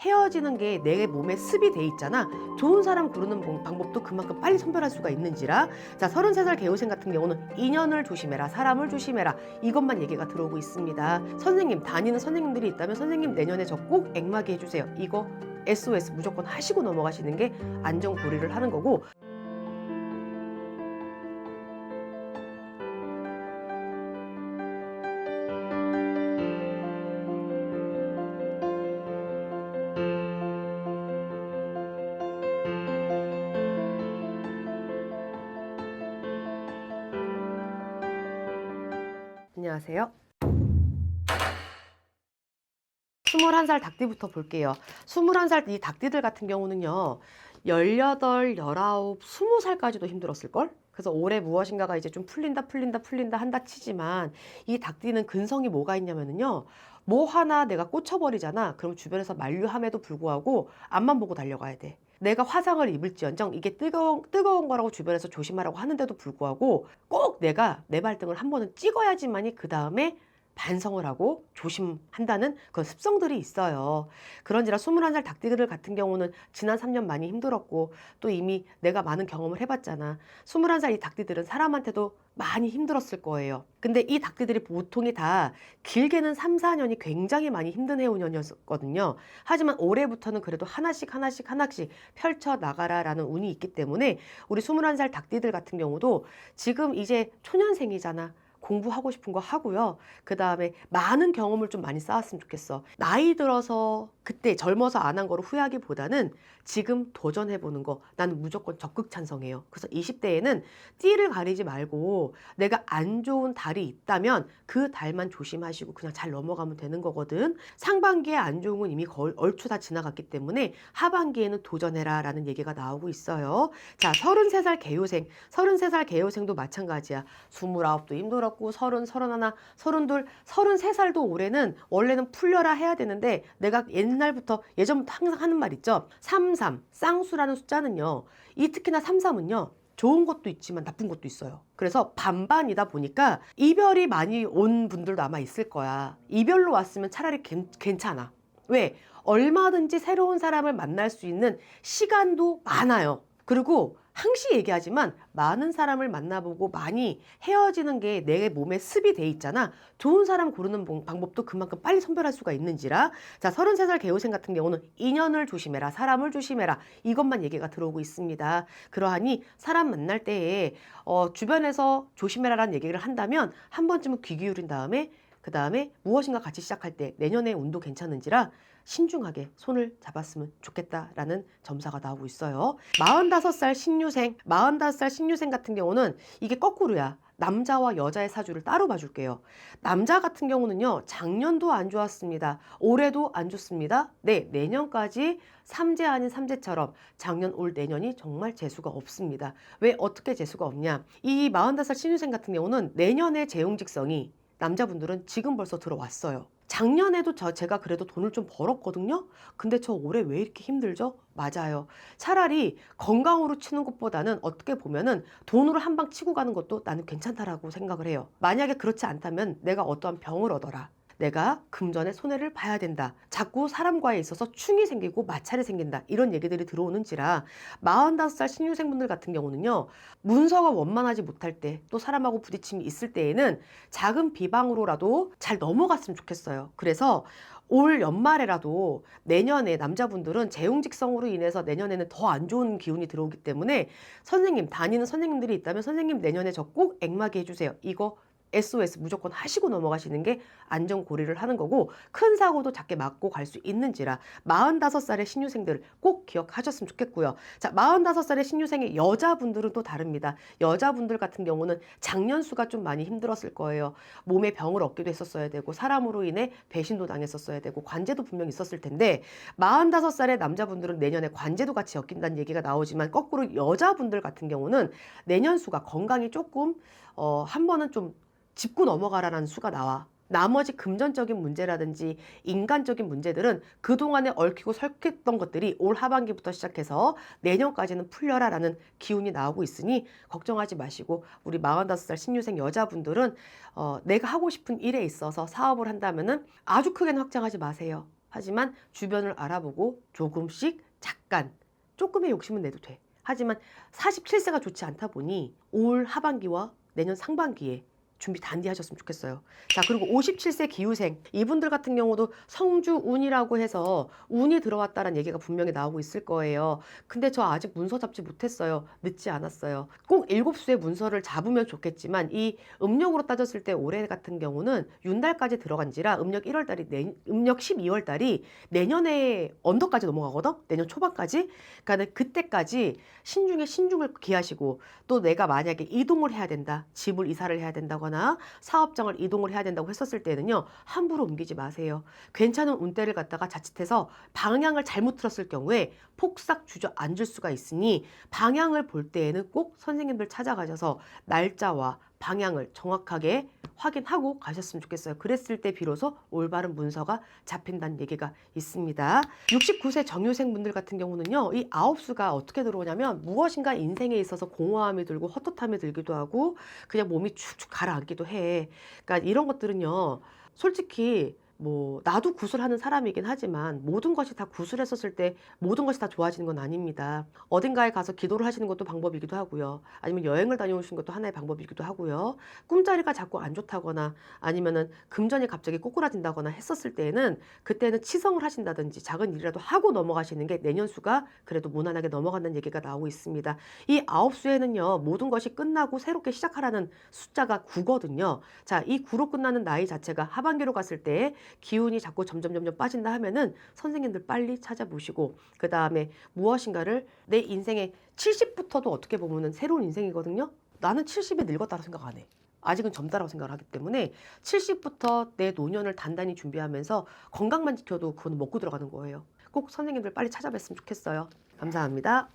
헤어지는 게 내 몸에 습이 돼 있잖아. 좋은 사람 고르는 방법도 그만큼 빨리 선별할 수가 있는지라. 자, 33살 개우생 같은 경우는 인연을 조심해라, 사람을 조심해라, 이것만 얘기가 들어오고 있습니다. 선생님, 다니는 선생님들이 있다면 선생님 내년에 저 꼭 앵마게 해주세요. 이거 SOS 무조건 하시고 넘어가시는 게 안전고리를 하는 거고. 안녕하세요. 21살 닭띠부터 볼게요. 21살 이 닭띠들 같은 경우는요, 18, 19, 20살까지도 힘들었을걸? 그래서 올해 무엇인가가 이제 좀 풀린다 한다 치지만, 이 닭띠는 근성이 뭐가 있냐면요, 뭐 하나 내가 꽂혀버리잖아. 그럼 주변에서 만류함에도 불구하고 앞만 보고 달려가야 돼. 내가 화상을 입을지언정 이게 뜨거운 거라고 주변에서 조심하라고 하는데도 불구하고 꼭 내가 내 발등을 한 번은 찍어야지만이 그 다음에 반성을 하고 조심한다는 그런 습성들이 있어요. 그런지라 21살 닭띠들 같은 경우는 지난 3년 많이 힘들었고, 또 이미 내가 많은 경험을 해봤잖아. 21살 이 닭띠들은 사람한테도 많이 힘들었을 거예요. 근데 이 닭띠들이 보통이 다 길게는 3, 4년이 굉장히 많이 힘든 해운년이었거든요. 하지만 올해부터는 그래도 하나씩 펼쳐나가라라는 운이 있기 때문에 우리 21살 닭띠들 같은 경우도 지금 이제 초년생이잖아. 공부하고 싶은 거 하고요. 그 다음에 많은 경험을 좀 많이 쌓았으면 좋겠어. 나이 들어서 그때 젊어서 안 한 거를 후회하기보다는 지금 도전해보는 거 나는 무조건 적극 찬성해요. 그래서 20대에는 띠를 가리지 말고 내가 안 좋은 달이 있다면 그 달만 조심하시고 그냥 잘 넘어가면 되는 거거든. 상반기에 안 좋은 건 이미 얼추 다 지나갔기 때문에 하반기에는 도전해라 라는 얘기가 나오고 있어요. 자, 33살 개요생. 33살 개요생도 마찬가지야. 29도 힘들었고 30, 31, 32, 33살도 올해는 원래는 풀려라 해야 되는데, 내가 옛날부터 예전부터 항상 하는 말 있죠. 33, 쌍수라는 숫자는요, 이 특히나 33은요, 좋은 것도 있지만 나쁜 것도 있어요. 그래서 반반이다 보니까 이별이 많이 온 분들도 아마 있을 거야. 이별로 왔으면 차라리 괜찮아. 왜? 얼마든지 새로운 사람을 만날 수 있는 시간도 많아요. 그리고 항시 얘기하지만 많은 사람을 만나보고 많이 헤어지는 게 내 몸에 습이 돼 있잖아. 좋은 사람 고르는 방법도 그만큼 빨리 선별할 수가 있는지라. 자, 33살 개우생 같은 경우는 인연을 조심해라, 사람을 조심해라, 이것만 얘기가 들어오고 있습니다. 그러하니 사람 만날 때에 주변에서 조심해라라는 얘기를 한다면 한 번쯤은 귀 기울인 다음에 그 다음에 무엇인가 같이 시작할 때 내년에 운도 괜찮은지라 신중하게 손을 잡았으면 좋겠다라는 점사가 나오고 있어요. 45살 신유생, 45살 신유생 같은 경우는 이게 거꾸로야. 남자와 여자의 사주를 따로 봐줄게요. 남자 같은 경우는요, 작년도 안 좋았습니다. 올해도 안 좋습니다. 네, 내년까지 삼재 아닌 삼재처럼 작년, 올, 내년이 정말 재수가 없습니다. 왜 어떻게 재수가 없냐? 이 45살 신유생 같은 경우는 내년의 재용직성이 남자분들은 지금 벌써 들어왔어요. 작년에도 제가 그래도 돈을 좀 벌었거든요. 근데 저 올해 왜 이렇게 힘들죠? 맞아요. 차라리 건강으로 치는 것보다는 어떻게 보면은 돈으로 한 방 치고 가는 것도 나는 괜찮다라고 생각을 해요. 만약에 그렇지 않다면 내가 어떠한 병을 얻어라, 내가 금전에 손해를 봐야 된다, 자꾸 사람과에 있어서 충이 생기고 마찰이 생긴다, 이런 얘기들이 들어오는지라 45살 신유생분들 같은 경우는요, 문서가 원만하지 못할 때, 또 사람하고 부딪힘이 있을 때에는 작은 비방으로라도 잘 넘어갔으면 좋겠어요. 그래서 올 연말에라도 내년에 남자분들은 재용직성으로 인해서 내년에는 더 안 좋은 기운이 들어오기 때문에 선생님, 다니는 선생님들이 있다면 선생님 내년에 저 꼭 앵마게 해주세요. 이거 SOS 무조건 하시고 넘어가시는 게 안전고리를 하는 거고, 큰 사고도 작게 막고 갈 수 있는지라 45살의 신유생들 꼭 기억하셨으면 좋겠고요. 자, 45살의 신유생의 여자분들은 또 다릅니다. 여자분들 같은 경우는 작년수가 좀 많이 힘들었을 거예요. 몸에 병을 얻기도 했었어야 되고, 사람으로 인해 배신도 당했었어야 되고, 관제도 분명히 있었을 텐데, 45살의 남자분들은 내년에 관제도 같이 엮인다는 얘기가 나오지만, 거꾸로 여자분들 같은 경우는 내년수가 건강이 조금 한 번은 좀 짚고 넘어가라는 수가 나와. 나머지 금전적인 문제라든지 인간적인 문제들은 그동안에 얽히고 설켰던 것들이 올 하반기부터 시작해서 내년까지는 풀려라라는 기운이 나오고 있으니 걱정하지 마시고, 우리 45살 신유생 여자분들은 내가 하고 싶은 일에 있어서 사업을 한다면은 아주 크게는 확장하지 마세요. 하지만 주변을 알아보고 조금씩 조금의 욕심은 내도 돼. 하지만 47세가 좋지 않다 보니 올 하반기와 내년 상반기에 준비 단디 하셨으면 좋겠어요. 자, 그리고 57세 기후생 이분들 같은 경우도 성주운이라고 해서 운이 들어왔다는 얘기가 분명히 나오고 있을 거예요. 근데 저 아직 문서 잡지 못했어요. 늦지 않았어요. 꼭 7수의 문서를 잡으면 좋겠지만 이 음력으로 따졌을 때 올해 같은 경우는 윤달까지 들어간지라 음력 1월달이 음력 12월달이 내년에 언더까지 넘어가거든. 내년 초반까지. 그러니까 그때까지 신중에 신중을 기하시고 또 내가 만약에 이동을 해야 된다. 집을 이사를 해야 된다거나 사업장을 이동을 해야 된다고 했었을 때는요. 함부로 옮기지 마세요. 괜찮은 운대를 갖다가 자칫해서 방향을 잘못 틀었을 경우에 폭삭 주저앉을 수가 있으니 방향을 볼 때에는 꼭 선생님들 찾아가셔서 날짜와 방향을 정확하게 확인하고 가셨으면 좋겠어요. 그랬을 때 비로소 올바른 문서가 잡힌다는 얘기가 있습니다. 69세 정유생분들 같은 경우는요. 이 9수가 어떻게 들어오냐면 무엇인가 인생에 있어서 공허함이 들고 헛헛함이 들기도 하고 그냥 몸이 축축 가라앉기도 해. 그러니까 이런 것들은요. 솔직히 뭐 나도 구술하는 사람이긴 하지만 모든 것이 다 구술했었을 때 모든 것이 다 좋아지는 건 아닙니다. 어딘가에 가서 기도를 하시는 것도 방법이기도 하고요. 아니면 여행을 다녀오시는 것도 하나의 방법이기도 하고요. 꿈자리가 자꾸 안 좋다거나 아니면은 금전이 갑자기 꼬꾸라진다거나 했었을 때에는 그때는 치성을 하신다든지 작은 일이라도 하고 넘어가시는 게 내년 수가 그래도 무난하게 넘어간다는 얘기가 나오고 있습니다. 이 9수에는요. 모든 것이 끝나고 새롭게 시작하라는 숫자가 9거든요. 자, 이 9로 끝나는 나이 자체가 하반기로 갔을 때 기운이 자꾸 점점 빠진다 하면은 선생님들 빨리 찾아보시고 그 다음에 무엇인가를 내 인생의 70부터도 어떻게 보면은 새로운 인생이거든요. 나는 70에 늙었다고 생각 안 해. 아직은 젊다라고 생각을 하기 때문에 70부터 내 노년을 단단히 준비하면서 건강만 지켜도 그건 먹고 들어가는 거예요. 꼭 선생님들 빨리 찾아뵀으면 좋겠어요. 감사합니다.